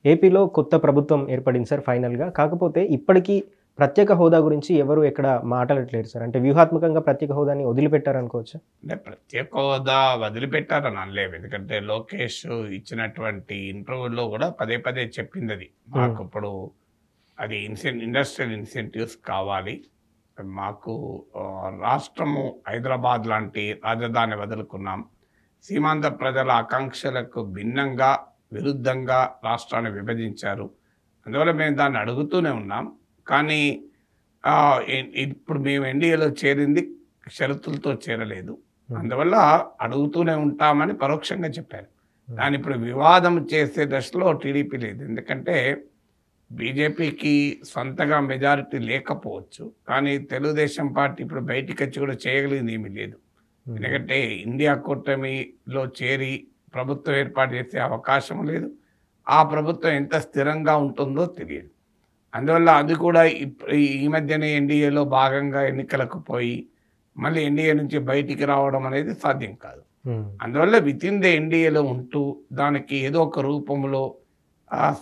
ఏపీలో కొత్త ప్రభుత్వం ఏర్పడింది సార్ ఫైనల్‌గా. కాకపోతే ఇప్పటికీ ప్రత్యేక హోదా గురించి ఎవరు ఎక్కడ మాట్లాడట్లేరు సార్. అంటే వ్యూహాత్మకంగా ప్రత్యేక హోదాని వదిలిపెట్టారనుకోవచ్చా? అంటే ప్రత్యేక హోదా వదిలిపెట్టారని అనలేము. ఎందుకంటే లోకేష్ ఇచ్చినటువంటి ఇంటర్వ్యూలో కూడా పదే పదే చెప్పిందది. మాకు ఇప్పుడు అది ఇండస్ట్రియల్ ఇన్సెంటివ్స్ కావాలి. మాకు రాష్ట్రము హైదరాబాద్ లాంటి రాజధాని వదులుకున్నాం. సీమాంధ్ర ప్రజల ఆకాంక్షలకు భిన్నంగా, విరుద్ధంగా రాష్ట్రాన్ని విభజించారు. అందువల్ల మేము దాన్ని అడుగుతూనే ఉన్నాం. కానీ ఇప్పుడు మేము ఎన్డీఏలో చేరింది షరతులతో చేరలేదు. అందువల్ల అడుగుతూనే ఉంటామని పరోక్షంగా చెప్పారు. దాన్ని ఇప్పుడు వివాదం చేసే దశలో టీడీపీ లేదు. ఎందుకంటే బీజేపీకి సొంతగా మెజారిటీ లేకపోవచ్చు, కానీ తెలుగుదేశం పార్టీ ఇప్పుడు బయటికి వచ్చి కూడా చేయగలిగింది ఏమీ లేదు. ఎందుకంటే ఇండియా కూటమిలో చేరి ప్రభుత్వం ఏర్పాటు చేసే అవకాశం లేదు. ఆ ప్రభుత్వం ఎంత స్థిరంగా ఉంటుందో తెలియదు. అందువల్ల అది కూడా ఈ మధ్యనే ఎన్డీఏలో భాగంగా ఎన్నికలకు పోయి మళ్ళీ ఎన్డీఏ నుంచి బయటికి రావడం అనేది సాధ్యం కాదు. అందువల్ల వితిన్ ద ఎన్డీఏలో ఉంటూ దానికి ఏదో ఒక రూపంలో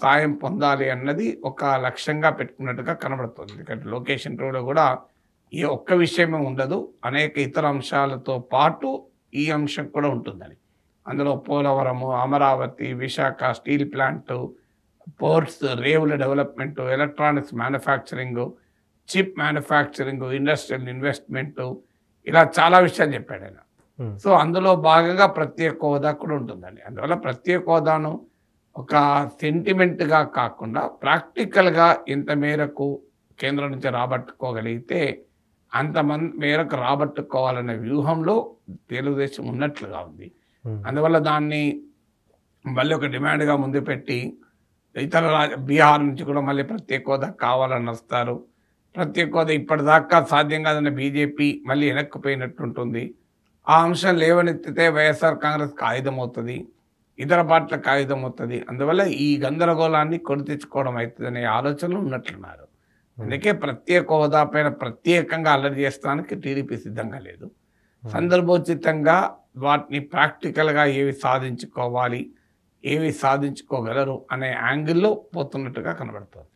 సాయం పొందాలి అన్నది ఒక లక్ష్యంగా పెట్టుకున్నట్టుగా కనబడుతుంది. ఎందుకంటే లోకేష్ ఇంటర్వ్యూలో కూడా ఏ ఒక్క విషయమే ఉండదు, అనేక ఇతర అంశాలతో పాటు ఈ అంశం కూడా ఉంటుందని. అందులో Polavaram, Amaravati, Visakha steel plant, ports, రేవుల development, electronics manufacturing, chip manufacturing, industrial investment, ఇలా చాలా విషయాలు చెప్పాడు ఆయన. సో అందులో భాగంగా ప్రత్యేక హోదా కూడా ఉంటుందండి. అందువల్ల ప్రత్యేక హోదాను ఒక సెంటిమెంట్గా కాకుండా ప్రాక్టికల్గా ఇంత మేరకు కేంద్రం నుంచి రాబట్టుకోగలిగితే అంతమంది మేరకు రాబట్టుకోవాలనే వ్యూహంలో తెలుగుదేశం ఉన్నట్లుగా ఉంది. అందువల్ల దాన్ని మళ్ళీ ఒక డిమాండ్గా ముందు పెట్టి ఇతర బీహార్ నుంచి కూడా మళ్ళీ ప్రత్యేక హోదా కావాలని వస్తారు. ప్రత్యేక హోదా ఇప్పటిదాకా సాధ్యం కాదన్న బీజేపీ మళ్ళీ వెనక్కిపోయినట్టుంటుంది. ఆ అంశం లేవనెత్తితే వైఎస్ఆర్ కాంగ్రెస్కి ఆయుధం అవుతుంది, ఇతర పార్టీలకు ఆయుధం అవుతుంది. అందువల్ల ఈ గందరగోళాన్ని కొని తెచ్చుకోవడం అవుతుందనే ఆలోచనలు ఉన్నట్లున్నారు. అందుకే ప్రత్యేక హోదా పైన ప్రత్యేకంగా అల్లరి చేస్తానికి టీడీపీ సిద్ధంగా లేదు. సందర్భోచితంగా వాటిని ప్రాక్టికల్గా ఏవి సాధించుకోవాలి, ఏవి సాధించుకోగలరు అనే యాంగిల్లో పోతున్నట్టుగా కనబడుతుంది.